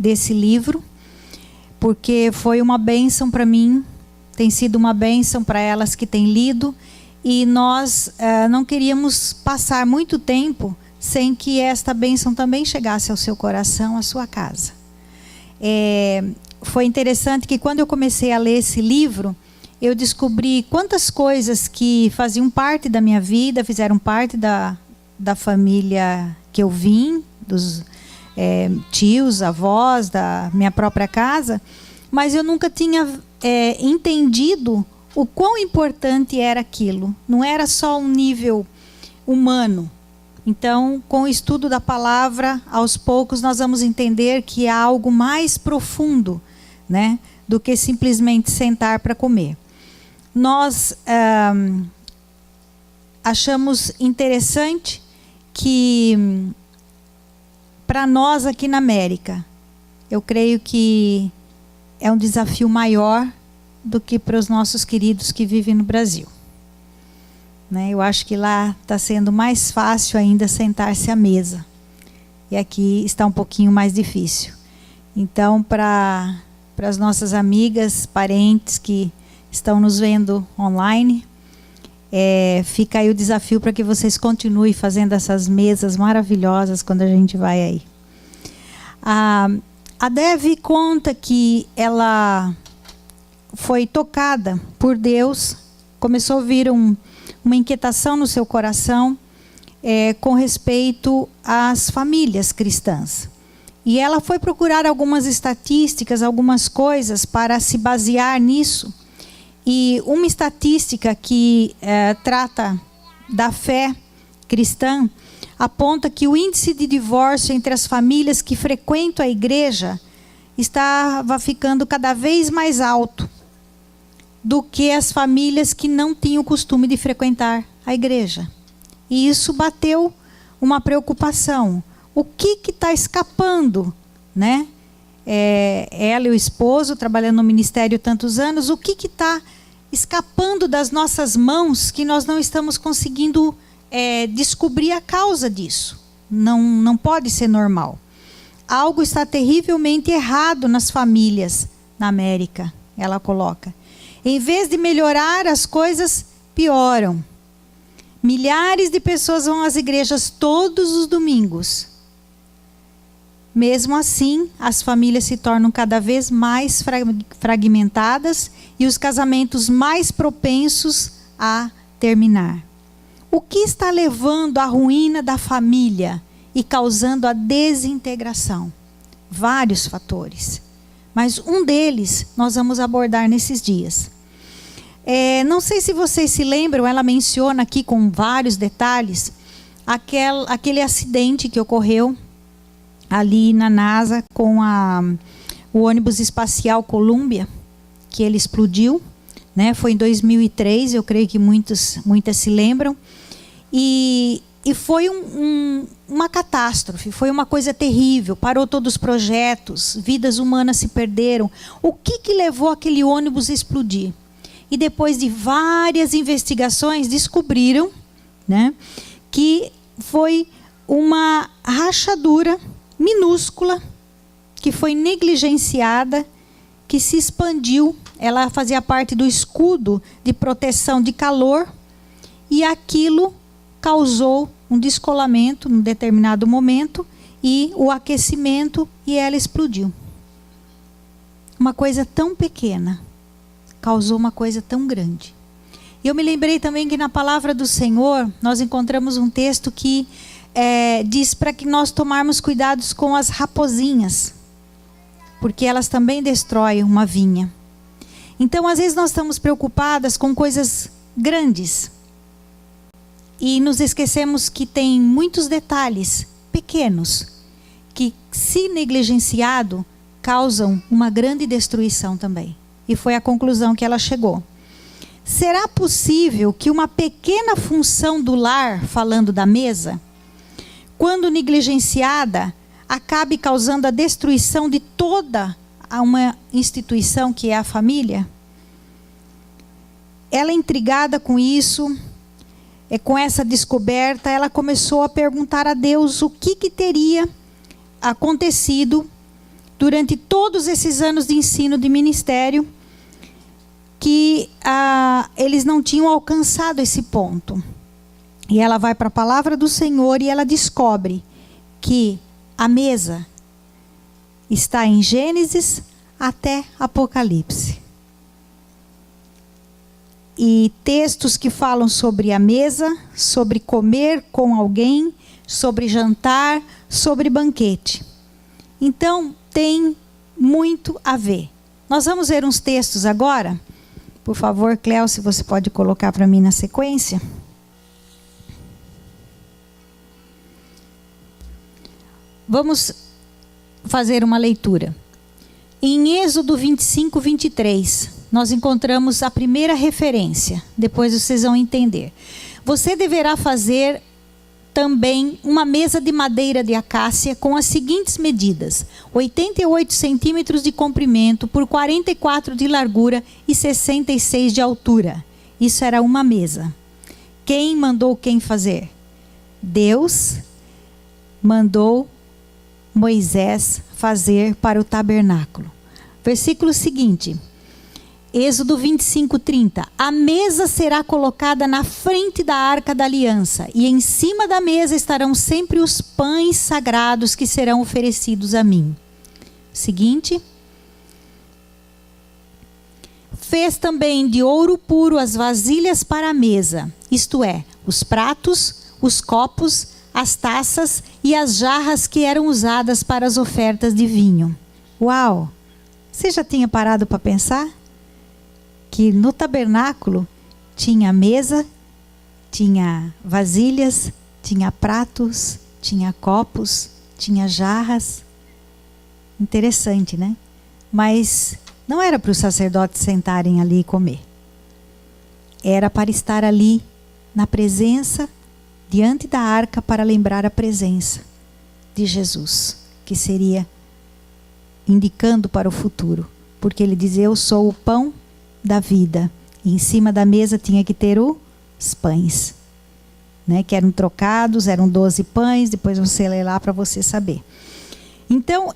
desse livro, porque foi uma bênção para mim, tem sido uma bênção para elas que têm lido, e nós não queríamos passar muito tempo sem que esta bênção também chegasse ao seu coração, à sua casa. Foi interessante que quando eu comecei a ler esse livro, eu descobri quantas coisas que faziam parte da minha vida, fizeram parte da família que eu vim, dos tios, avós, da minha própria casa, mas eu nunca tinha entendido o quão importante era aquilo. Não era só um nível humano. Então, com o estudo da palavra, aos poucos nós vamos entender que há algo mais profundo, né, do que simplesmente sentar para comer. Nós achamos interessante que, para nós aqui na América, eu creio que é um desafio maior do que para os nossos queridos que vivem no Brasil. Né? Eu acho que lá está sendo mais fácil ainda sentar-se à mesa. E aqui está um pouquinho mais difícil. Então, para as nossas amigas, parentes que estão nos vendo online, fica aí o desafio para que vocês continuem fazendo essas mesas maravilhosas quando a gente vai aí. A Devi conta que ela foi tocada por Deus, começou a vir uma inquietação no seu coração com respeito às famílias cristãs. E ela foi procurar algumas estatísticas, algumas coisas para se basear nisso. E uma estatística que trata da fé cristã aponta que o índice de divórcio entre as famílias que frequentam a igreja estava ficando cada vez mais alto do que as famílias que não tinham o costume de frequentar a igreja. E isso bateu uma preocupação. O que está escapando, né? Ela e o esposo, trabalhando no ministério tantos anos, o que está escapando das nossas mãos que nós não estamos conseguindo descobrir a causa disso? Não pode ser normal. Algo está terrivelmente errado nas famílias na América, ela coloca. Em vez de melhorar, as coisas pioram. Milhares de pessoas vão às igrejas todos os domingos. Mesmo assim, as famílias se tornam cada vez mais fragmentadas e os casamentos mais propensos a terminar. O que está levando à ruína da família e causando a desintegração? Vários fatores. Mas um deles nós vamos abordar nesses dias. Não sei se vocês se lembram, ela menciona aqui com vários detalhes aquele acidente que ocorreu ali na NASA com o ônibus espacial Columbia, que ele explodiu, né? Foi em 2003, eu creio que muitas se lembram. E foi uma catástrofe, foi uma coisa terrível, parou todos os projetos, vidas humanas se perderam. O que levou aquele ônibus a explodir? E depois de várias investigações, descobriram, né, que foi uma rachadura minúscula, que foi negligenciada, que se expandiu. Ela fazia parte do escudo de proteção de calor, e aquilo causou um descolamento num determinado momento, e o aquecimento, e ela explodiu. Uma coisa tão pequena causou uma coisa tão grande. E eu me lembrei também que na palavra do Senhor, nós encontramos um texto que diz para que nós tomarmos cuidados com as raposinhas, porque elas também destroem uma vinha. Então, às vezes nós estamos preocupadas com coisas grandes e nos esquecemos que tem muitos detalhes pequenos que, se negligenciado, causam uma grande destruição também. E foi a conclusão que ela chegou. Será possível que uma pequena função do lar, falando da mesa, quando negligenciada, acabe causando a destruição de toda uma instituição que é a família? Ela, intrigada com isso, com essa descoberta, ela começou a perguntar a Deus o que teria acontecido durante todos esses anos de ensino de ministério, que eles não tinham alcançado esse ponto. E ela vai para a palavra do Senhor e ela descobre que a mesa está em Gênesis até Apocalipse. E textos que falam sobre a mesa, sobre comer com alguém, sobre jantar, sobre banquete. Então, tem muito a ver. Nós vamos ver uns textos agora. Por favor, Cléo, se você pode colocar para mim na sequência. Vamos fazer uma leitura. Em Êxodo 25, 23, nós encontramos a primeira referência. Depois vocês vão entender. Você deverá fazer também uma mesa de madeira de acácia com as seguintes medidas: 88 centímetros de comprimento por 44 de largura e 66 de altura. Isso era uma mesa. Quem mandou quem fazer? Deus mandou Moisés fazer para o tabernáculo. Versículo seguinte, Êxodo 25, 30. A mesa será colocada na frente da arca da aliança, e em cima da mesa estarão sempre os pães sagrados que serão oferecidos a mim. Seguinte. Fez também de ouro puro as vasilhas para a mesa, isto é, os pratos, os copos, as taças e as jarras que eram usadas para as ofertas de vinho. Uau! Você já tinha parado para pensar? Que no tabernáculo tinha mesa, tinha vasilhas, tinha pratos, tinha copos, tinha jarras. Interessante, né? Mas não era para os sacerdotes sentarem ali e comer. Era para estar ali na presença, diante da arca, para lembrar a presença de Jesus, que seria indicando para o futuro. Porque ele diz, eu sou o pão da vida. E em cima da mesa tinha que ter os pães, né? Que eram trocados, eram 12 pães, depois você lê lá para você saber. Então,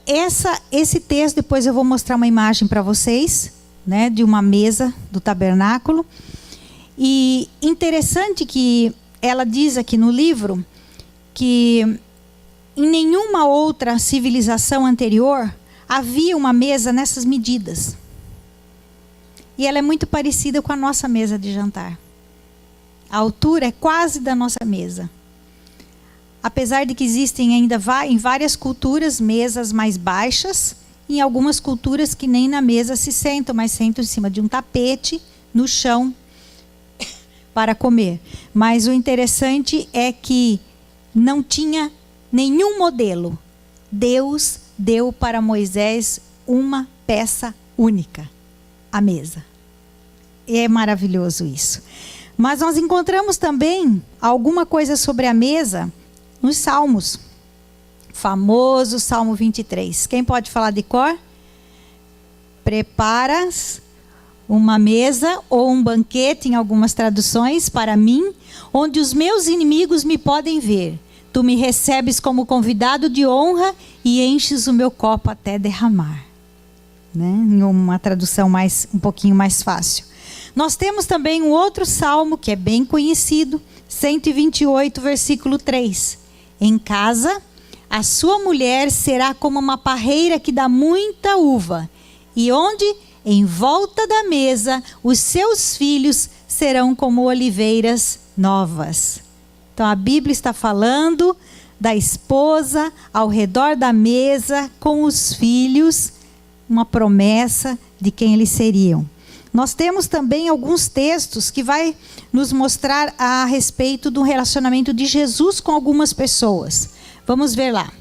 esse texto, depois eu vou mostrar uma imagem para vocês, né? De uma mesa do tabernáculo. E interessante que ela diz aqui no livro que em nenhuma outra civilização anterior havia uma mesa nessas medidas. E ela é muito parecida com a nossa mesa de jantar. A altura é quase da nossa mesa. Apesar de que existem ainda em várias culturas mesas mais baixas, em algumas culturas que nem na mesa se sentam, mas sentam em cima de um tapete, no chão, para comer. Mas o interessante é que não tinha nenhum modelo. Deus deu para Moisés uma peça única, a mesa. É maravilhoso isso. Mas nós encontramos também alguma coisa sobre a mesa nos Salmos. Famoso Salmo 23. Quem pode falar de cor? Preparas uma mesa ou um banquete, em algumas traduções, para mim, onde os meus inimigos me podem ver. Tu me recebes como convidado de honra e enches o meu copo até derramar. Né? Em uma tradução um pouquinho mais fácil. Nós temos também um outro salmo que é bem conhecido, 128, versículo 3. Em casa, a sua mulher será como uma parreira que dá muita uva, e onde, em volta da mesa, os seus filhos serão como oliveiras novas. Então a Bíblia está falando da esposa ao redor da mesa com os filhos, uma promessa de quem eles seriam. Nós temos também alguns textos que vai nos mostrar a respeito do relacionamento de Jesus com algumas pessoas. Vamos ver lá.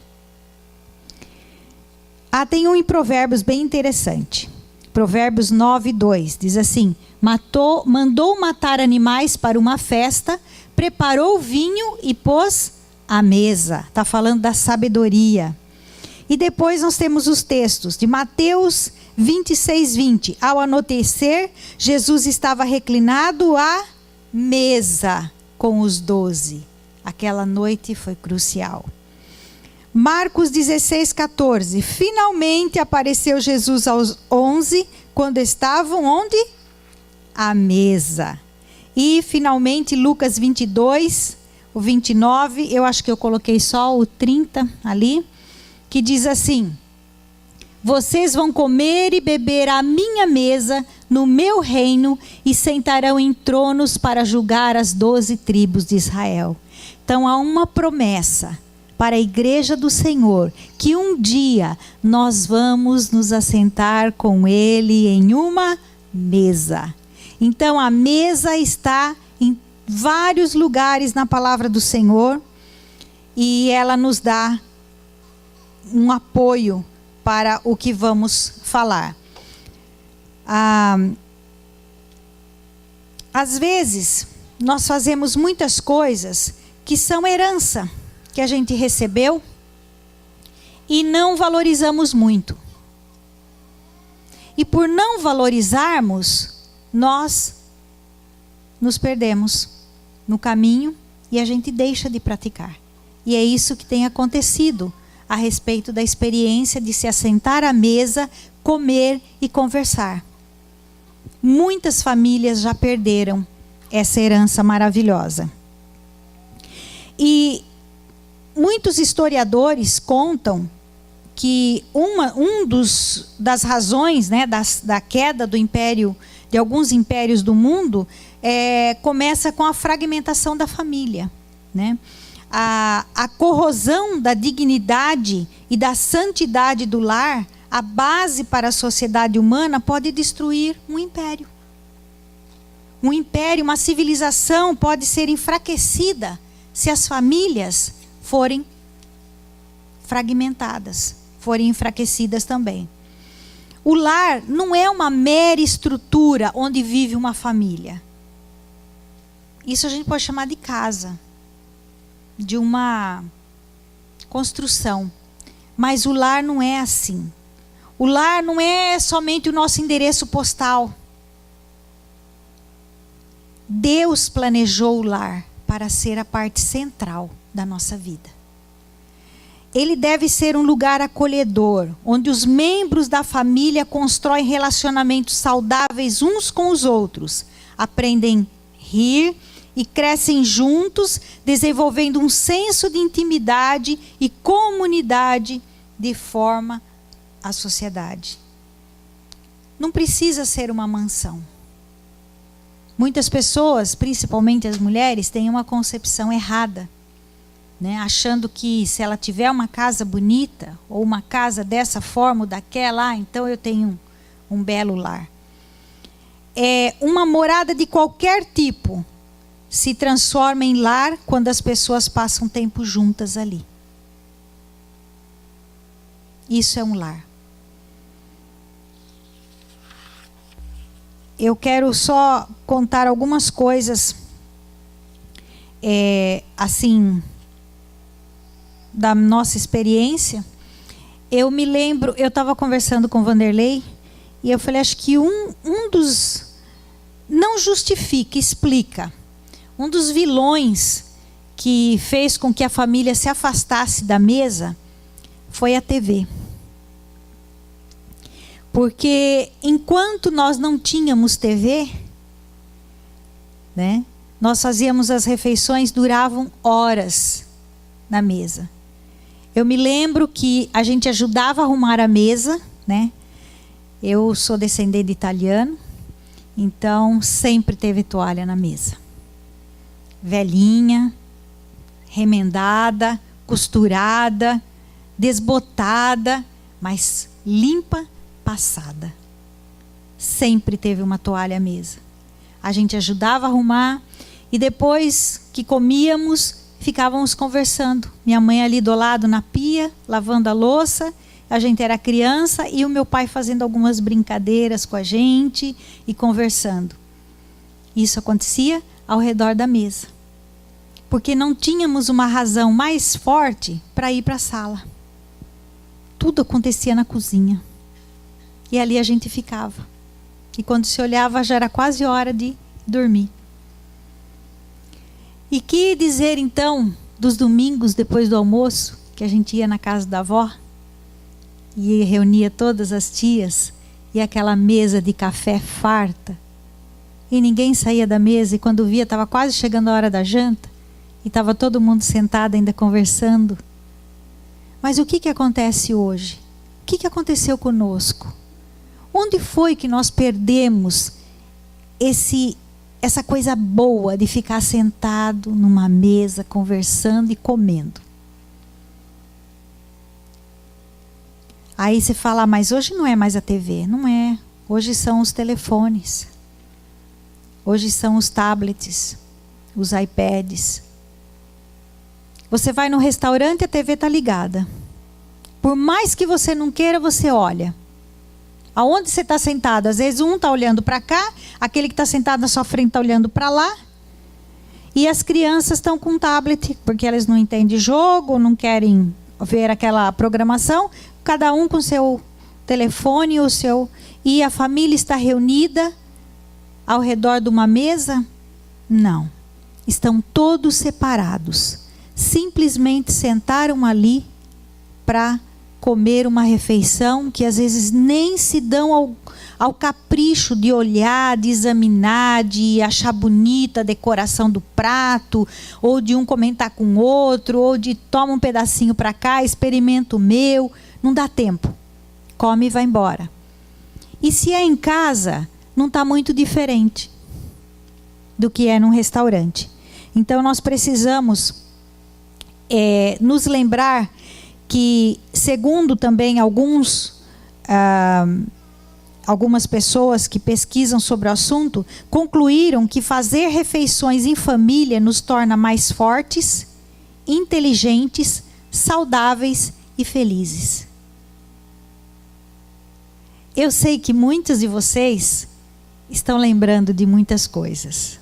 Tem um em Provérbios bem interessante. Provérbios 9, 2. Diz assim: mandou matar animais para uma festa, preparou vinho e pôs à mesa. Está falando da sabedoria. E depois nós temos os textos de Mateus 26, 20. Ao anoitecer, Jesus estava reclinado à mesa com os 12. Aquela noite foi crucial. Marcos 16:14. Finalmente apareceu Jesus aos 11, quando estavam onde? À mesa. E finalmente Lucas 22, o 29, eu acho que eu coloquei só o 30 ali, que diz assim: vocês vão comer e beber à minha mesa no meu reino e sentarão em tronos para julgar as 12 tribos de Israel. Então há uma promessa para a igreja do Senhor, que um dia nós vamos nos assentar com Ele em uma mesa. Então a mesa está em vários lugares na palavra do Senhor e ela nos dá um apoio para o que vamos falar. Às vezes nós fazemos muitas coisas que são herança que a gente recebeu e não valorizamos muito. E por não valorizarmos, nós nos perdemos no caminho e a gente deixa de praticar. E é isso que tem acontecido a respeito da experiência de se assentar à mesa, comer e conversar. Muitas famílias já perderam essa herança maravilhosa. E muitos historiadores contam que das razões, né, da queda do império, de alguns impérios do mundo, começa com a fragmentação da família, né? A corrosão da dignidade e da santidade do lar, a base para a sociedade humana, pode destruir um império. Um império, uma civilização pode ser enfraquecida se as famílias forem fragmentadas, forem enfraquecidas também. O lar não é uma mera estrutura onde vive uma família. Isso a gente pode chamar de casa, de uma construção. Mas o lar não é assim. O lar não é somente o nosso endereço postal. Deus planejou o lar para ser a parte central da nossa vida. Ele deve ser um lugar acolhedor, onde os membros da família constroem relacionamentos saudáveis uns com os outros, aprendem a rir e crescem juntos, desenvolvendo um senso de intimidade e comunidade de forma à sociedade. Não precisa ser uma mansão. Muitas pessoas, principalmente as mulheres, têm uma concepção errada, né? Achando que se ela tiver uma casa bonita, ou uma casa dessa forma ou daquela, então eu tenho um belo lar. Uma morada de qualquer tipo se transforma em lar quando as pessoas passam tempo juntas ali. Isso é um lar. Eu quero só contar algumas coisas, assim, da nossa experiência. Eu me lembro, eu estava conversando com o Vanderlei, e eu falei, acho que um dos, não justifica, explica, um dos vilões que fez com que a família se afastasse da mesa foi a TV. Porque enquanto nós não tínhamos TV, né, nós fazíamos as refeições, duravam horas na mesa. Eu me lembro que a gente ajudava a arrumar a mesa, né? Eu sou descendente de italiano, então sempre teve toalha na mesa. Velhinha, remendada, costurada, desbotada, mas limpa, passada. Sempre teve uma toalha à mesa. A gente ajudava a arrumar e depois que comíamos, ficávamos conversando. Minha mãe ali do lado na pia, lavando a louça. A gente era criança e o meu pai fazendo algumas brincadeiras com a gente e conversando. Isso acontecia ao redor da mesa. Porque não tínhamos uma razão mais forte para ir para a sala. Tudo acontecia na cozinha. E ali a gente ficava. E quando se olhava já era quase hora de dormir. E que dizer então dos domingos depois do almoço, que a gente ia na casa da avó e reunia todas as tias e aquela mesa de café farta e ninguém saía da mesa, e quando via estava quase chegando a hora da janta e estava todo mundo sentado ainda conversando. Mas o que acontece hoje? O que aconteceu conosco? Onde foi que nós perdemos essa coisa boa de ficar sentado numa mesa, conversando e comendo? Aí você fala, mas hoje não é mais a TV. Não é. Hoje são os telefones. Hoje são os tablets, os iPads. Você vai no restaurante, a TV está ligada. Por mais que você não queira, você olha. Aonde você está sentado? Às vezes um está olhando para cá, aquele que está sentado na sua frente está olhando para lá. E as crianças estão com tablet, porque elas não entendem jogo, não querem ver aquela programação. Cada um com seu telefone, e a família está reunida ao redor de uma mesa? Não. Estão todos separados. Simplesmente sentaram ali para comer uma refeição que às vezes nem se dão ao capricho de olhar, de examinar, de achar bonita a decoração do prato, ou de um comentar com o outro, ou de toma um pedacinho para cá, experimenta o meu. Não dá tempo. Come e vai embora. E se é em casa, não está muito diferente do que é num restaurante. Então nós precisamos nos lembrar que, segundo também algumas pessoas que pesquisam sobre o assunto, concluíram que fazer refeições em família nos torna mais fortes, inteligentes, saudáveis e felizes. Eu sei que muitos de vocês estão lembrando de muitas coisas,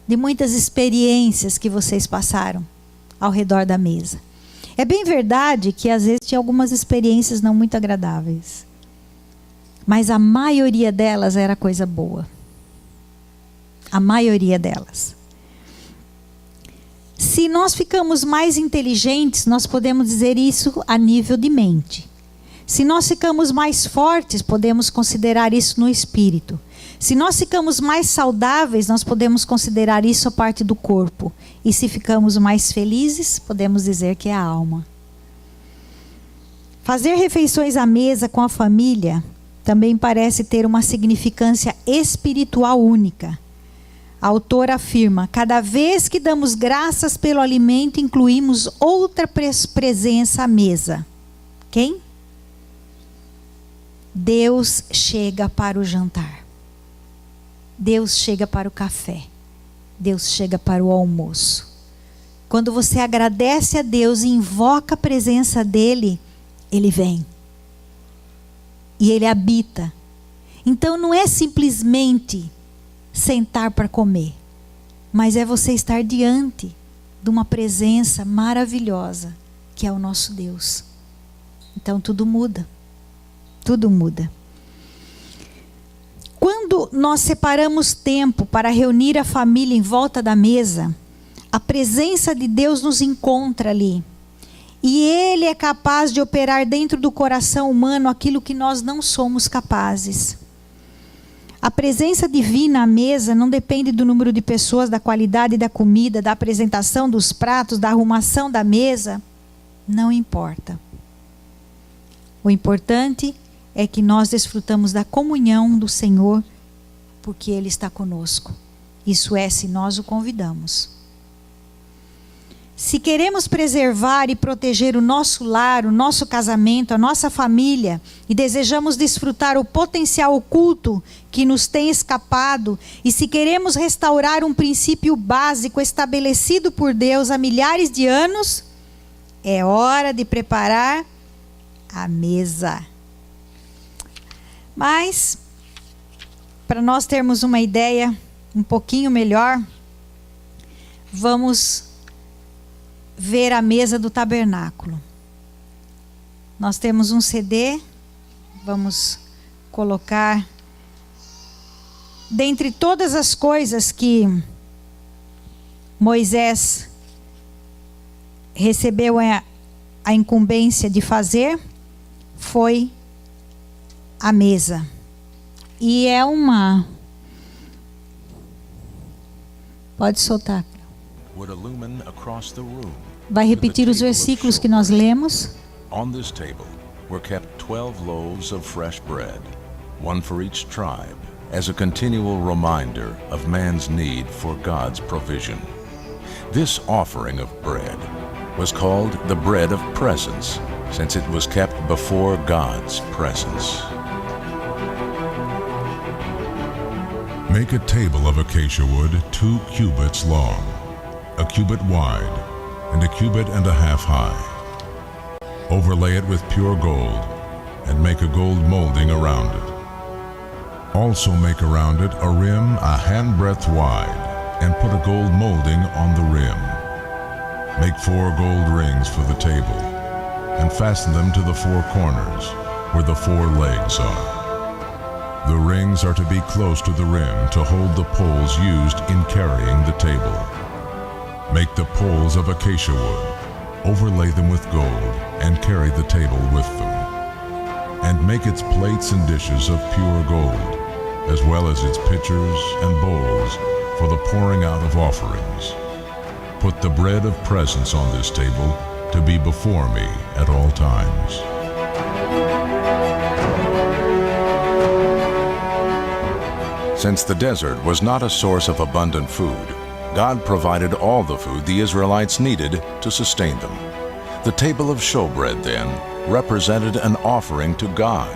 de muitas experiências que vocês passaram ao redor da mesa. É bem verdade que às vezes tinha algumas experiências não muito agradáveis, mas a maioria delas era coisa boa. A maioria delas. Se nós ficamos mais inteligentes, nós podemos dizer isso a nível de mente. Se nós ficamos mais fortes, podemos considerar isso no espírito. Se nós ficamos mais saudáveis, nós podemos considerar isso a parte do corpo. E se ficamos mais felizes, podemos dizer que é a alma. Fazer refeições à mesa com a família também parece ter uma significância espiritual única. A autora afirma: cada vez que damos graças pelo alimento, incluímos outra presença à mesa. Quem? Deus chega para o jantar. Deus chega para o café. Deus chega para o almoço. Quando você agradece a Deus e invoca a presença dele, ele vem. E ele habita. Então não é simplesmente sentar para comer, mas é você estar diante de uma presença maravilhosa, que é o nosso Deus. Então tudo muda. Tudo muda. Quando nós separamos tempo para reunir a família em volta da mesa, a presença de Deus nos encontra ali. E Ele é capaz de operar dentro do coração humano aquilo que nós não somos capazes. A presença divina à mesa não depende do número de pessoas, da qualidade da comida, da apresentação dos pratos, da arrumação da mesa. Não importa. O importante é que nós desfrutamos da comunhão do Senhor, porque Ele está conosco. Isso é, se nós o convidamos. Se queremos preservar e proteger o nosso lar, o nosso casamento, a nossa família, e desejamos desfrutar o potencial oculto que nos tem escapado, e se queremos restaurar um princípio básico estabelecido por Deus há milhares de anos, é hora de preparar a mesa. Mas, para nós termos uma ideia um pouquinho melhor, vamos ver a mesa do tabernáculo. Nós temos um CD, vamos colocar, dentre todas as coisas que Moisés recebeu a incumbência de fazer foi a mesa. E é uma... Pode soltar. Vai repetir os versículos que nós lemos. On this table were kept 12 loaves of fresh bread, one for each tribe, as a continual reminder of man's need for God's provision. This offering of bread was called the bread of presence, since it was kept before God's presence. Make a table of acacia wood 2 cubits long, a cubit wide, and a cubit and a half high. Overlay it with pure gold, and make a gold molding around it. Also make around it a rim a handbreadth wide, and put a gold molding on the rim. Make 4 gold rings for the table, and fasten them to the 4 corners, where the 4 legs are. The rings are to be close to the rim to hold the poles used in carrying the table. Make the poles of acacia wood, overlay them with gold, and carry the table with them. And make its plates and dishes of pure gold, as well as its pitchers and bowls for the pouring out of offerings. Put the bread of presence on this table to be before me at all times. Since the desert was not a source of abundant food, God provided all the food the Israelites needed to sustain them. The table of showbread, then, represented an offering to God.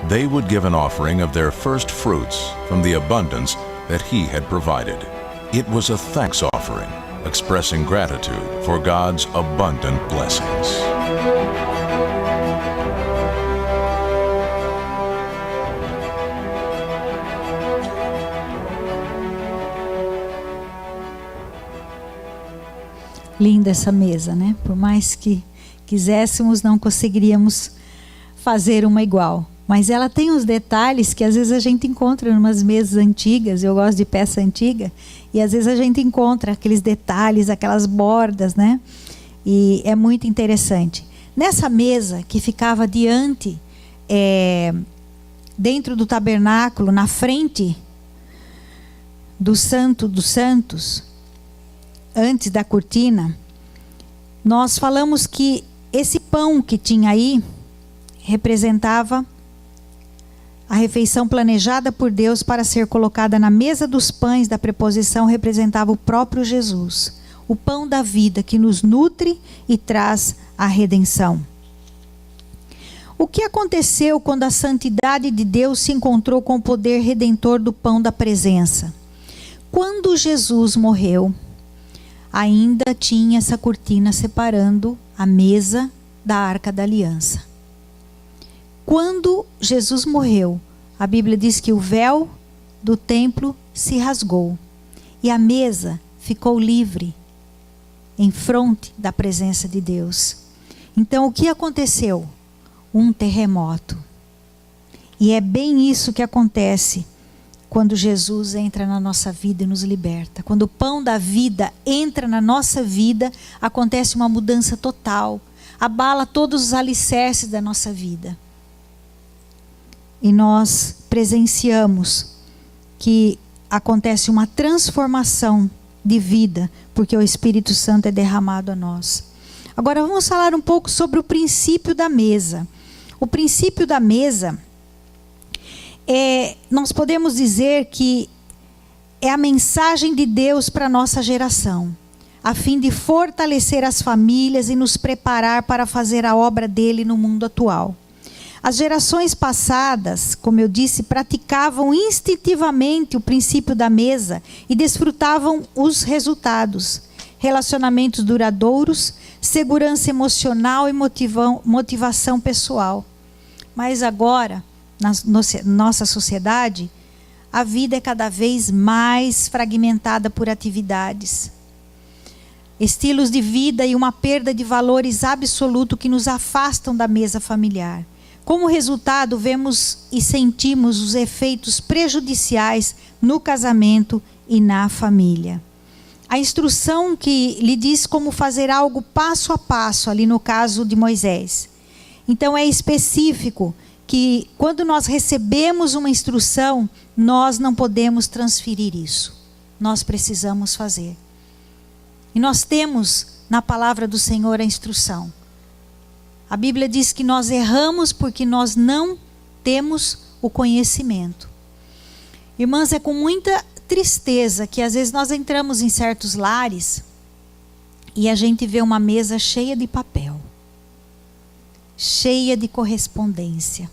They would give an offering of their first fruits from the abundance that He had provided. It was a thanks offering, expressing gratitude for God's abundant blessings. Linda essa mesa, né? Por mais que quiséssemos, não conseguiríamos fazer uma igual. Mas ela tem uns detalhes que às vezes a gente encontra em umas mesas antigas. Eu gosto de peça antiga. E às vezes a gente encontra aqueles detalhes, aquelas bordas, né? E é muito interessante. Nessa mesa que ficava diante, dentro do tabernáculo, na frente do Santo dos Santos, antes da cortina, nós falamos que esse pão que tinha aí representava a refeição planejada por Deus para ser colocada na mesa dos pães da preposição, representava o próprio Jesus, o pão da vida que nos nutre e traz a redenção. O que aconteceu quando a santidade de Deus se encontrou com o poder redentor do pão da presença? Quando Jesus morreu, ainda tinha essa cortina separando a mesa da Arca da Aliança. Quando Jesus morreu, a Bíblia diz que o véu do templo se rasgou e a mesa ficou livre em fronte da presença de Deus. Então o que aconteceu? Um terremoto. E é bem isso que acontece quando Jesus entra na nossa vida e nos liberta. Quando o pão da vida entra na nossa vida, acontece uma mudança total. Abala todos os alicerces da nossa vida. E nós presenciamos que acontece uma transformação de vida, porque o Espírito Santo é derramado a nós. Agora vamos falar um pouco sobre o princípio da mesa. O princípio da mesa, nós podemos dizer que é a mensagem de Deus para a nossa geração, a fim de fortalecer as famílias e nos preparar para fazer a obra dele no mundo atual. As gerações passadas, como eu disse, praticavam instintivamente o princípio da mesa e desfrutavam os resultados: relacionamentos duradouros, segurança emocional e motivação pessoal. Mas agora, na nossa sociedade, a vida é cada vez mais fragmentada por atividades, estilos de vida e uma perda de valores absoluto que nos afastam da mesa familiar. Como resultado, vemos e sentimos os efeitos prejudiciais no casamento e na família. a instrução que lhe diz como fazer algo passo a passo, ali no caso de Moisés. Então é específico que quando nós recebemos uma instrução, nós não podemos transferir isso. Nós precisamos fazer. E nós temos na palavra do Senhor a instrução. A Bíblia diz que nós erramos porque nós não temos o conhecimento. Irmãs, é com muita tristeza que às vezes nós entramos em certos lares e a gente vê uma mesa cheia de papel, cheia de correspondência,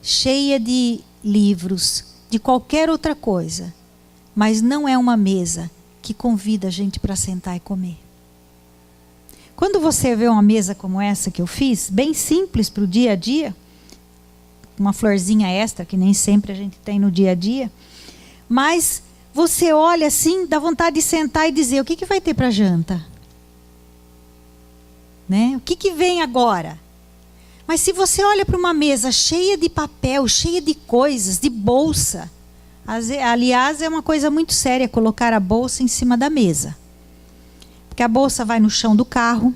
cheia de livros, de qualquer outra coisa, mas não é uma mesa que convida a gente para sentar e comer. Quando você vê uma mesa como essa que eu fiz, bem simples para o dia a dia, uma florzinha extra que nem sempre a gente tem no dia a dia, mas você olha assim, dá vontade de sentar e dizer: o que vai ter para janta? Né? O que vem agora? Mas se você olha para uma mesa cheia de papel, cheia de coisas, de bolsa, aliás, é uma coisa muito séria colocar a bolsa em cima da mesa. Porque a bolsa vai no chão do carro,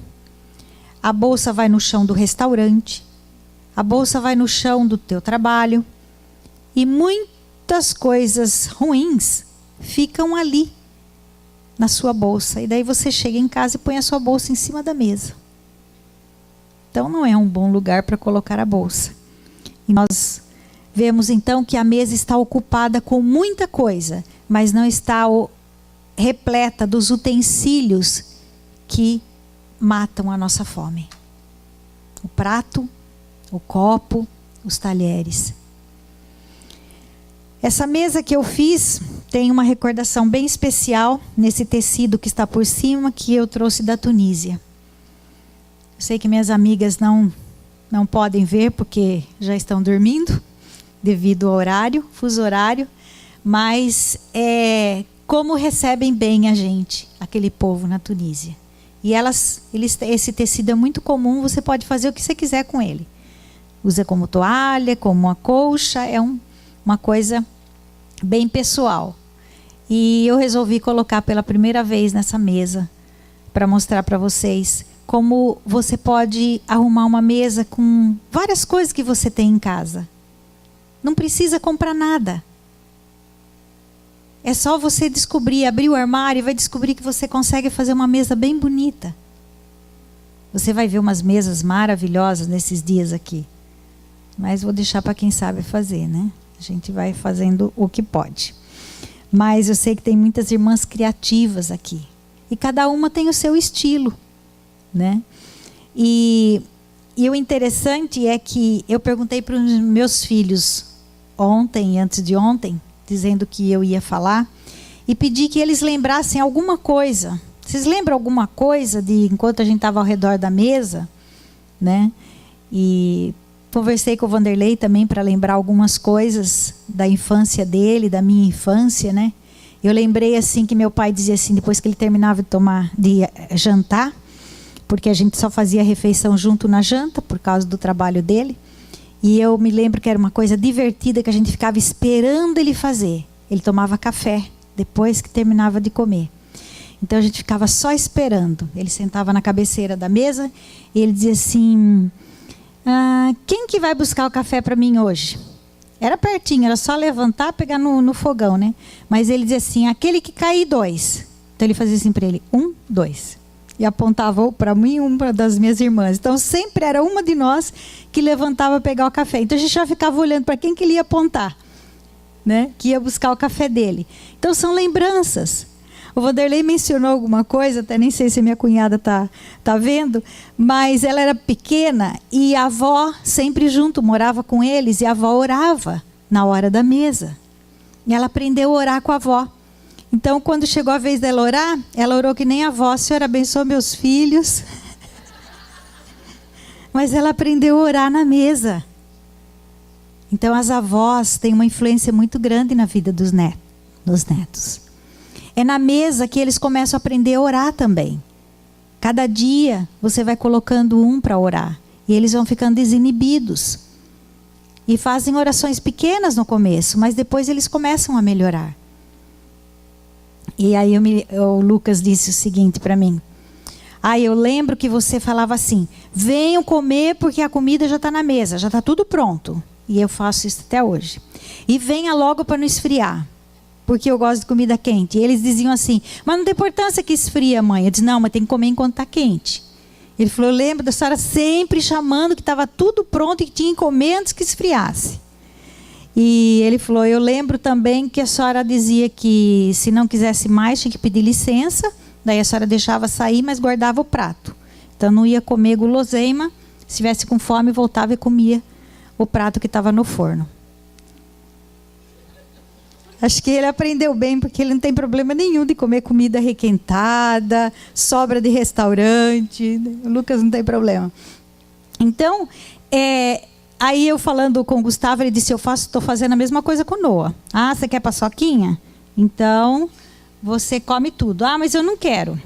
a bolsa vai no chão do restaurante, a bolsa vai no chão do teu trabalho. E muitas coisas ruins ficam ali, na sua bolsa. E daí você chega em casa e põe a sua bolsa em cima da mesa. Então não é um bom lugar para colocar a bolsa. E nós vemos então que a mesa está ocupada com muita coisa, mas não está repleta dos utensílios que matam a nossa fome. O prato, o copo, os talheres. Essa mesa que eu fiz tem uma recordação bem especial nesse tecido que está por cima, que eu trouxe da Tunísia. Eu sei que minhas amigas não podem ver porque já estão dormindo devido ao horário, fuso horário, mas como recebem bem a gente, aquele povo na Tunísia. E esse tecido é muito comum, você pode fazer o que você quiser com ele. Usa como toalha, como uma colcha, é uma coisa bem pessoal. E eu resolvi colocar pela primeira vez nessa mesa para mostrar para vocês como você pode arrumar uma mesa com várias coisas que você tem em casa. Não precisa comprar nada. É só você descobrir, abrir o armário e vai descobrir que você consegue fazer uma mesa bem bonita. Você vai ver umas mesas maravilhosas nesses dias aqui. Mas vou deixar para quem sabe fazer, né? A gente vai fazendo o que pode. Mas eu sei que tem muitas irmãs criativas aqui. E cada uma tem o seu estilo, né? E o interessante é que eu perguntei para os meus filhos ontem, antes de ontem, dizendo que eu ia falar, e pedi que eles lembrassem alguma coisa. Vocês lembram alguma coisa de enquanto a gente estava ao redor da mesa, né? E conversei com o Vanderlei também para lembrar algumas coisas da infância dele, da minha infância, né? Eu lembrei assim que meu pai dizia assim, depois que ele terminava de jantar, porque a gente só fazia refeição junto na janta por causa do trabalho dele. E eu me lembro que era uma coisa divertida que a gente ficava esperando ele fazer. Ele tomava café depois que terminava de comer. Então a gente ficava só esperando. Ele sentava na cabeceira da mesa e ele dizia assim: quem que vai buscar o café para mim hoje? Era pertinho, era só levantar, pegar no fogão, né? Mas ele dizia assim: aquele que cair 2. Então ele fazia assim para ele: 1, 2. E apontava para mim e uma das minhas irmãs. Então sempre era uma de nós que levantava para pegar o café. Então a gente já ficava olhando para quem que ele ia apontar, né? Que ia buscar o café dele. Então são lembranças. O Vanderlei mencionou alguma coisa, até nem sei se minha cunhada tá vendo, mas ela era pequena e a avó sempre junto, morava com eles, e a avó orava na hora da mesa. E ela aprendeu a orar com a avó. Então, quando chegou a vez dela orar, ela orou que nem a avó: Senhor, abençoa meus filhos. Mas ela aprendeu a orar na mesa. Então, as avós têm uma influência muito grande na vida dos netos. É na mesa que eles começam a aprender a orar também. Cada dia você vai colocando um para orar. E eles vão ficando desinibidos. E fazem orações pequenas no começo, mas depois eles começam a melhorar. E aí o Lucas disse o seguinte para mim. Eu lembro que você falava assim: venham comer porque a comida já está na mesa, já está tudo pronto. E eu faço isso até hoje. E venha logo para não esfriar, porque eu gosto de comida quente. E eles diziam assim: mas não tem importância que esfria, mãe. Eu disse: não, mas tem que comer enquanto está quente. Ele falou: eu lembro da senhora sempre chamando que estava tudo pronto e que tinha que comer antes que esfriasse. E ele falou: eu lembro também que a senhora dizia que se não quisesse mais tinha que pedir licença. Daí a senhora deixava sair, mas guardava o prato. Então não ia comer guloseima. Se estivesse com fome, voltava e comia o prato que estava no forno. Acho que ele aprendeu bem, porque ele não tem problema nenhum de comer comida requentada, sobra de restaurante. O Lucas não tem problema. Então, aí eu falando com o Gustavo, ele disse: estou fazendo a mesma coisa com o Noah. Você quer paçoquinha? Então, você come tudo. Mas eu não quero.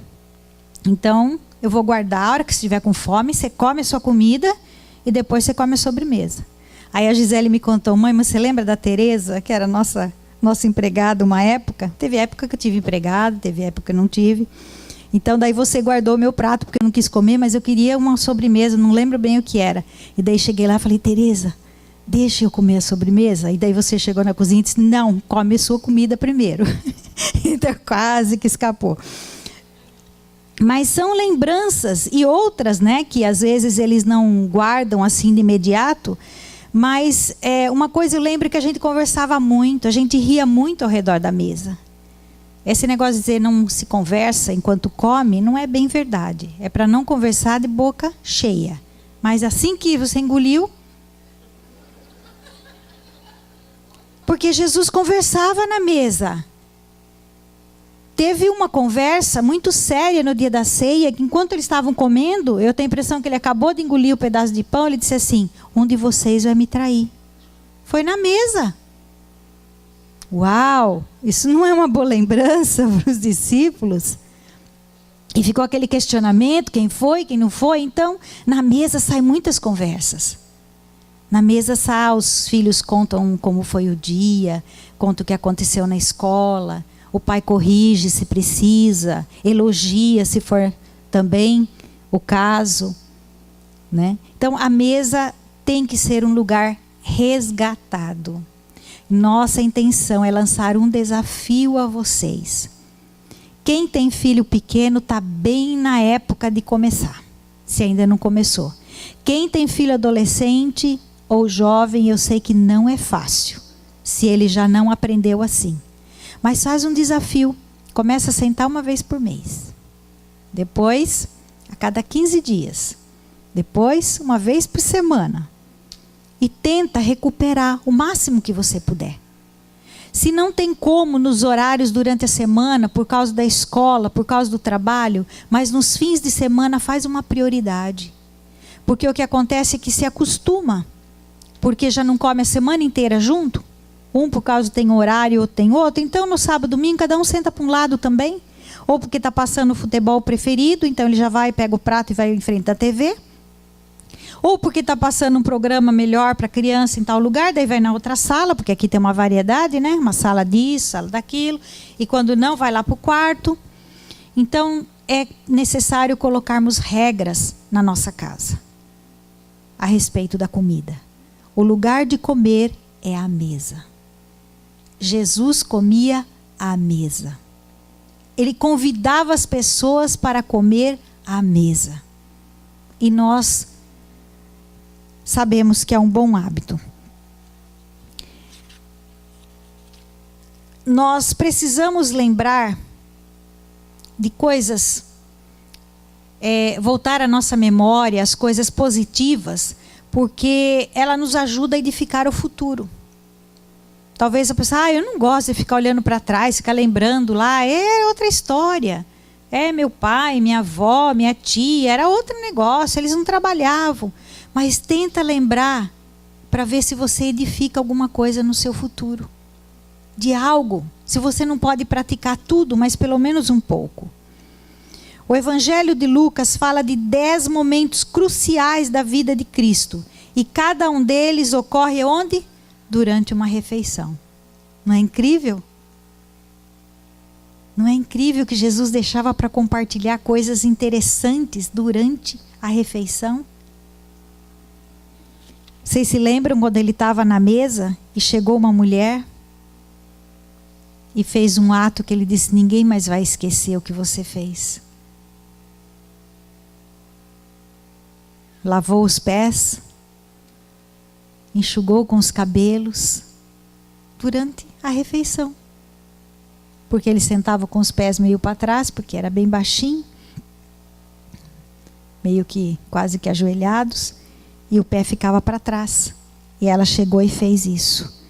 Então, eu vou guardar. A hora que você estiver com fome, você come a sua comida e depois você come a sobremesa. Aí a Gisele me contou: mãe, mas você lembra da Tereza, que era nossa empregada uma época? Teve época que eu tive empregado, teve época que eu não tive. Então, daí você guardou o meu prato, porque eu não quis comer, mas eu queria uma sobremesa, não lembro bem o que era. E daí cheguei lá e falei: Tereza, deixa eu comer a sobremesa. E daí você chegou na cozinha e disse: não, come a sua comida primeiro. Então quase que escapou. Mas são lembranças e outras, né, que às vezes eles não guardam assim de imediato. Mas uma coisa eu lembro que a gente conversava muito, a gente ria muito ao redor da mesa. Esse negócio de dizer não se conversa enquanto come, não é bem verdade. É para não conversar de boca cheia. Mas assim que você engoliu... Porque Jesus conversava na mesa. Teve uma conversa muito séria no dia da ceia, que enquanto eles estavam comendo, eu tenho a impressão que ele acabou de engolir o pedaço de pão, ele disse assim: um de vocês vai me trair. Foi na mesa. Uau! Isso não é uma boa lembrança para os discípulos? E ficou aquele questionamento: quem foi, quem não foi? Então, na mesa saem muitas conversas. Na mesa os filhos contam como foi o dia, contam o que aconteceu na escola. O pai corrige se precisa, elogia se for também o caso, né? Então a mesa tem que ser um lugar resgatado. Nossa intenção é lançar um desafio a vocês. Quem tem filho pequeno está bem na época de começar, se ainda não começou. Quem tem filho adolescente ou jovem, eu sei que não é fácil, se ele já não aprendeu assim. Mas faz um desafio. Começa a sentar uma vez por mês. Depois, a cada 15 dias. Depois, uma vez por semana. E tenta recuperar o máximo que você puder. Se não tem como nos horários durante a semana, por causa da escola, por causa do trabalho, mas nos fins de semana faz uma prioridade. Porque o que acontece é que se acostuma. Porque já não come a semana inteira junto. Um por causa tem horário, outro tem outro. Então no sábado, domingo, cada um senta para um lado também. Ou porque está passando o futebol preferido, então ele já vai, pega o prato e vai em frente da TV. Ou porque está passando um programa melhor para criança em tal lugar, daí vai na outra sala, porque aqui tem uma variedade, né? Uma sala disso, sala daquilo. E quando não, vai lá para o quarto. Então é necessário colocarmos regras na nossa casa a respeito da comida. O lugar de comer é a mesa. Jesus comia à mesa. Ele convidava as pessoas para comer à mesa. E nós sabemos que é um bom hábito. Nós precisamos lembrar de coisas, voltar à nossa memória, as coisas positivas, porque ela nos ajuda a edificar o futuro. Talvez a pessoa, eu não gosto de ficar olhando para trás, ficar lembrando lá, é outra história. Meu pai, minha avó, minha tia, era outro negócio, eles não trabalhavam. Mas tenta lembrar para ver se você edifica alguma coisa no seu futuro. De algo, se você não pode praticar tudo, mas pelo menos um pouco. O Evangelho de Lucas fala de 10 momentos cruciais da vida de Cristo. E cada um deles ocorre onde? Durante uma refeição. Não é incrível? Não é incrível que Jesus deixava para compartilhar coisas interessantes durante a refeição? Vocês se lembram quando ele estava na mesa e chegou uma mulher e fez um ato que ele disse: ninguém mais vai esquecer o que você fez. Lavou os pés, enxugou com os cabelos durante a refeição. Porque ele sentava com os pés meio para trás, porque era bem baixinho, meio que quase que ajoelhados, e o pé ficava para trás. E ela chegou e fez isso.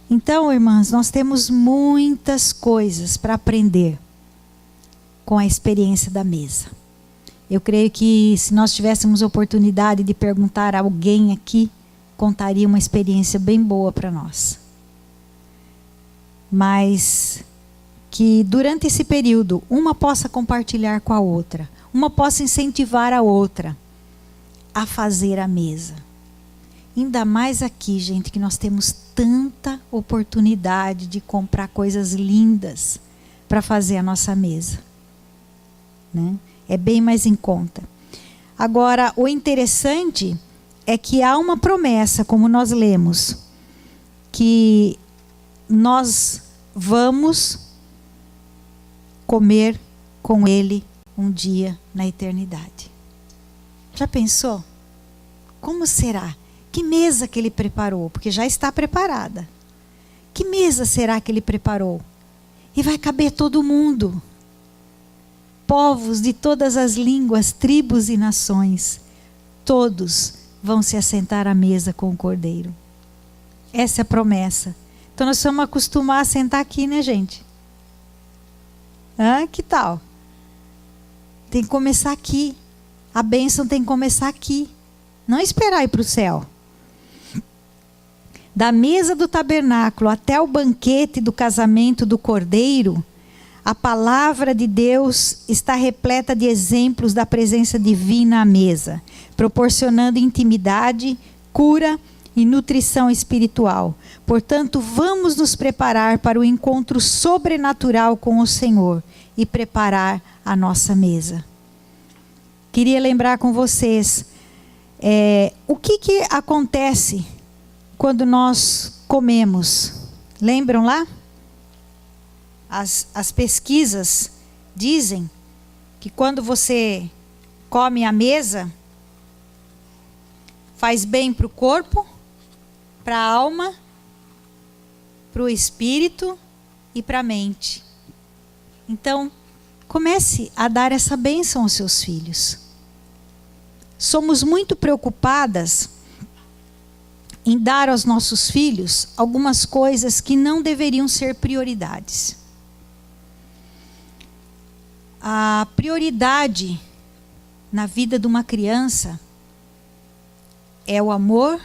Então, irmãs, nós temos muitas coisas para aprender com a experiência da mesa. Eu creio que se nós tivéssemos oportunidade de perguntar a alguém aqui, contaria uma experiência bem boa para nós. Mas que durante esse período, uma possa compartilhar com a outra, uma possa incentivar a outra a fazer a mesa. Ainda mais aqui, gente, que nós temos tanta oportunidade de comprar coisas lindas para fazer a nossa mesa, né? É bem mais em conta. Agora, o interessante é que há uma promessa, como nós lemos, que nós vamos comer com Ele um dia na eternidade. Já pensou? Como será? Que mesa que Ele preparou? Porque já está preparada. Que mesa será que Ele preparou? E vai caber todo mundo. Povos de todas as línguas, tribos e nações. Todos vão se assentar à mesa com o Cordeiro. Essa é a promessa. Então nós vamos acostumar a sentar aqui, né, gente? Que tal? Tem que começar aqui. A bênção tem que começar aqui. Não esperar ir para o céu. Da mesa do tabernáculo até o banquete do casamento do Cordeiro, a palavra de Deus está repleta de exemplos da presença divina à mesa, proporcionando intimidade, cura e nutrição espiritual. Portanto, vamos nos preparar para o encontro sobrenatural com o Senhor e preparar a nossa mesa. Queria lembrar com vocês o que acontece quando nós comemos. Lembram lá? As pesquisas dizem que quando você come à mesa, faz bem para o corpo, para a alma, para o espírito e para a mente. Então, comece a dar essa bênção aos seus filhos. Somos muito preocupadas em dar aos nossos filhos algumas coisas que não deveriam ser prioridades. A prioridade na vida de uma criança é o amor,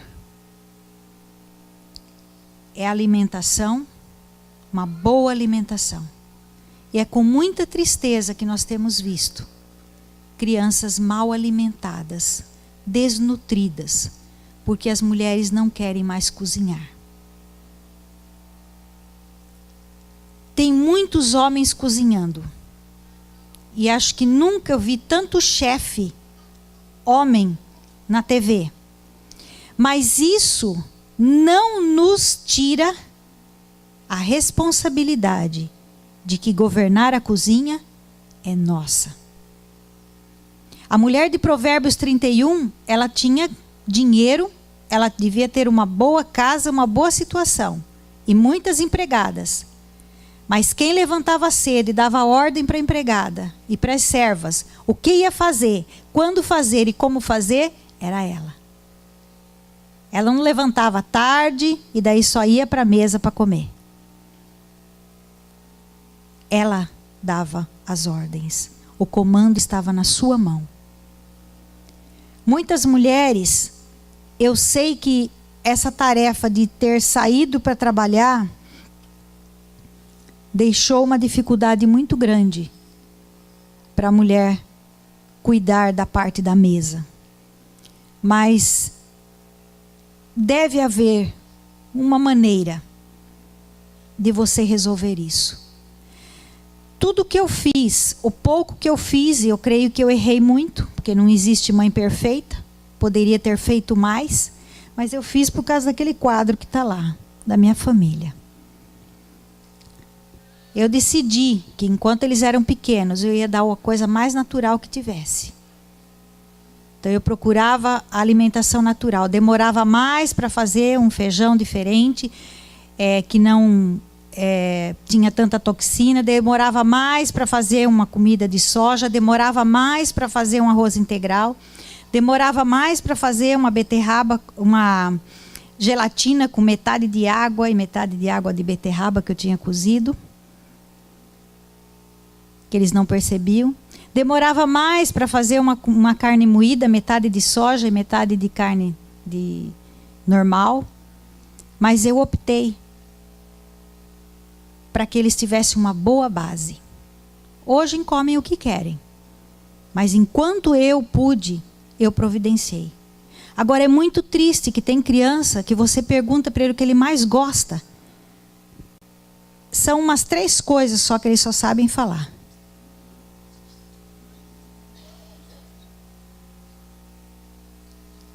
é a alimentação, uma boa alimentação. E é com muita tristeza que nós temos visto crianças mal alimentadas, desnutridas, porque as mulheres não querem mais cozinhar. Tem muitos homens cozinhando. E acho que nunca vi tanto chefe homem na TV. Mas isso não nos tira a responsabilidade de que governar a cozinha é nossa. A mulher de Provérbios 31, ela tinha dinheiro, ela devia ter uma boa casa, uma boa situação e muitas empregadas. Mas quem levantava cedo e dava ordem para a empregada e para as servas, o que ia fazer, quando fazer e como fazer, era ela. Ela não levantava tarde e daí só ia para a mesa para comer. Ela dava as ordens. O comando estava na sua mão. Muitas mulheres, eu sei que essa tarefa de ter saído para trabalhar deixou uma dificuldade muito grande para a mulher cuidar da parte da mesa. Mas deve haver uma maneira de você resolver isso. tudo que eu fiz, o pouco que eu fiz, e eu creio que eu errei muito, porque não existe mãe perfeita, poderia ter feito mais, mas eu fiz por causa daquele quadro que está lá, da minha família. Eu decidi que enquanto eles eram pequenos, eu ia dar a coisa mais natural que tivesse. Então eu procurava a alimentação natural. Demorava mais para fazer um feijão diferente, que não tinha tanta toxina. Demorava mais para fazer uma comida de soja. Demorava mais para fazer um arroz integral. Demorava mais para fazer uma beterraba, uma gelatina com metade de água e metade de água de beterraba que eu tinha cozido, que eles não percebiam. Demorava mais para fazer uma carne moída, metade de soja e metade de carne normal. Mas eu optei para que eles tivessem uma boa base. Hoje comem o que querem. Mas enquanto eu pude, eu providenciei. Agora é muito triste que tem criança que você pergunta para ele o que ele mais gosta. São umas 3 coisas só que eles só sabem falar.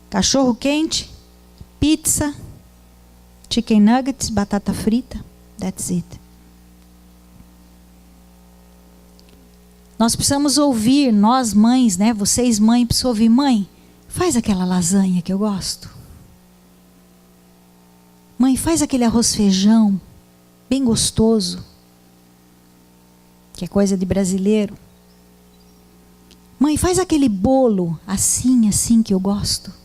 Cachorro quente, pizza, chicken nuggets, batata frita, that's it. Nós precisamos ouvir, nós mães, né? Vocês mães precisam ouvir, mãe, faz aquela lasanha que eu gosto. Mãe, faz aquele arroz feijão, bem gostoso, que é coisa de brasileiro. Mãe, faz aquele bolo assim, assim que eu gosto.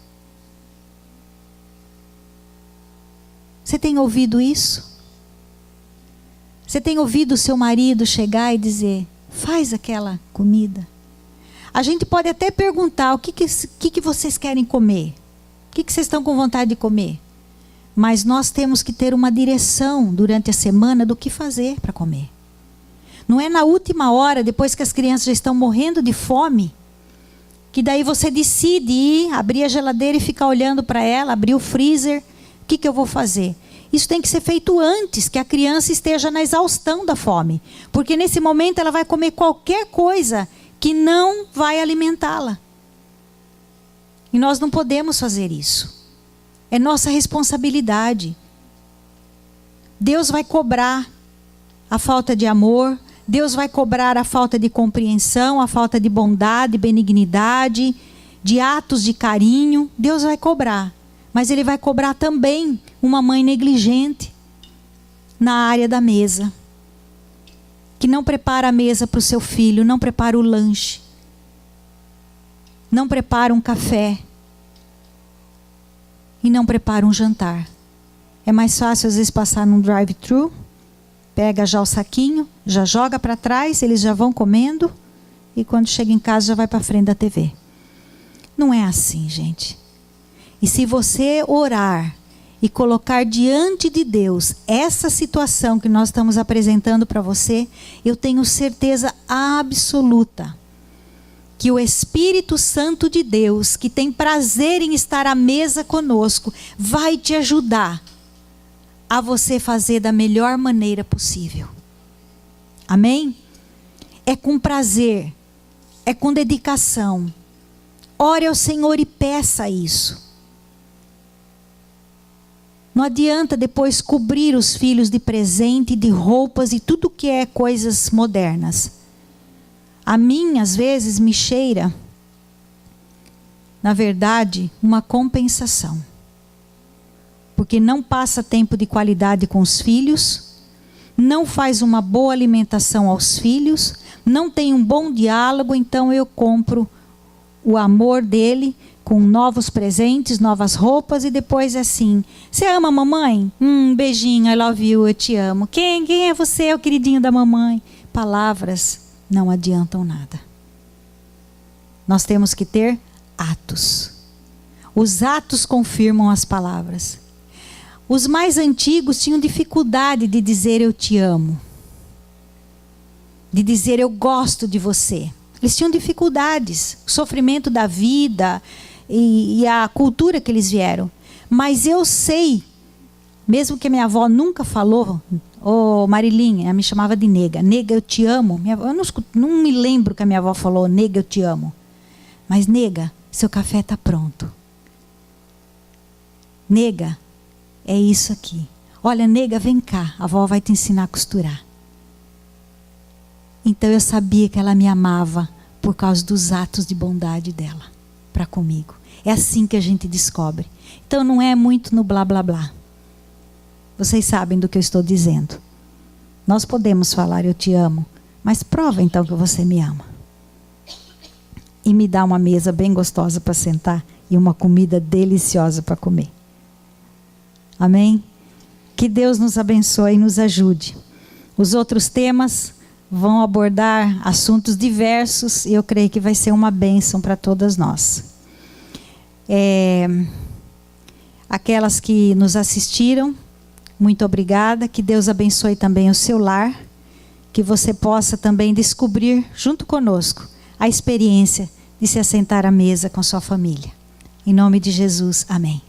Você tem ouvido isso? Você tem ouvido o seu marido chegar e dizer, faz aquela comida? A gente pode até perguntar, o que vocês querem comer? O que vocês estão com vontade de comer? Mas nós temos que ter uma direção durante a semana do que fazer para comer. Não é na última hora, depois que as crianças já estão morrendo de fome, que daí você decide ir, abrir a geladeira e ficar olhando para ela, abrir o freezer. O que eu vou fazer? Isso tem que ser feito antes que a criança esteja na exaustão da fome. Porque nesse momento ela vai comer qualquer coisa que não vai alimentá-la. E nós não podemos fazer isso. É nossa responsabilidade. Deus vai cobrar a falta de amor. Deus vai cobrar a falta de compreensão, a falta de bondade, benignidade, de atos de carinho. Deus vai cobrar. Mas Ele vai cobrar também uma mãe negligente na área da mesa. Que não prepara a mesa para o seu filho, não prepara o lanche. Não prepara um café. E não prepara um jantar. É mais fácil às vezes passar num drive-thru, pega já o saquinho, já joga para trás, eles já vão comendo, e quando chega em casa já vai para frente da TV. Não é assim, gente. E se você orar e colocar diante de Deus essa situação que nós estamos apresentando para você, eu tenho certeza absoluta que o Espírito Santo de Deus, que tem prazer em estar à mesa conosco, vai te ajudar a você fazer da melhor maneira possível. Amém? É com prazer, é com dedicação. Ore ao Senhor e peça isso. Não adianta depois cobrir os filhos de presente, de roupas e tudo que é coisas modernas. A mim, às vezes, me cheira, na verdade, uma compensação. Porque não passa tempo de qualidade com os filhos, não faz uma boa alimentação aos filhos, não tem um bom diálogo, então eu compro o amor dele com novos presentes, novas roupas, e depois é assim, você ama a mamãe? Beijinho, I love you, eu te amo. Quem é você, o queridinho da mamãe? Palavras não adiantam nada. Nós temos que ter atos. Os atos confirmam as palavras. Os mais antigos tinham dificuldade de dizer eu te amo. De dizer eu gosto de você. Eles tinham dificuldades. O sofrimento da vida e a cultura que eles vieram. Mas eu sei, mesmo que minha avó nunca falou, Ô Marilinha, ela me chamava de nega. Nega, eu te amo. Eu não me lembro que a minha avó falou, nega, eu te amo. Mas nega, seu café está pronto. Nega, é isso aqui. Olha, nega, vem cá, a avó vai te ensinar a costurar. Então eu sabia que ela me amava por causa dos atos de bondade dela para comigo. É assim que a gente descobre. Então não é muito no blá blá blá. Vocês sabem do que eu estou dizendo. Nós podemos falar eu te amo, mas prova então que você me ama. E me dá uma mesa bem gostosa para sentar e uma comida deliciosa para comer. Amém? Que Deus nos abençoe e nos ajude. Os outros temas vão abordar assuntos diversos e eu creio que vai ser uma bênção para todas nós. Aquelas que nos assistiram, muito obrigada. Que Deus abençoe também o seu lar. Que você possa também descobrir, junto conosco, a experiência de se assentar à mesa com sua família. Em nome de Jesus, amém.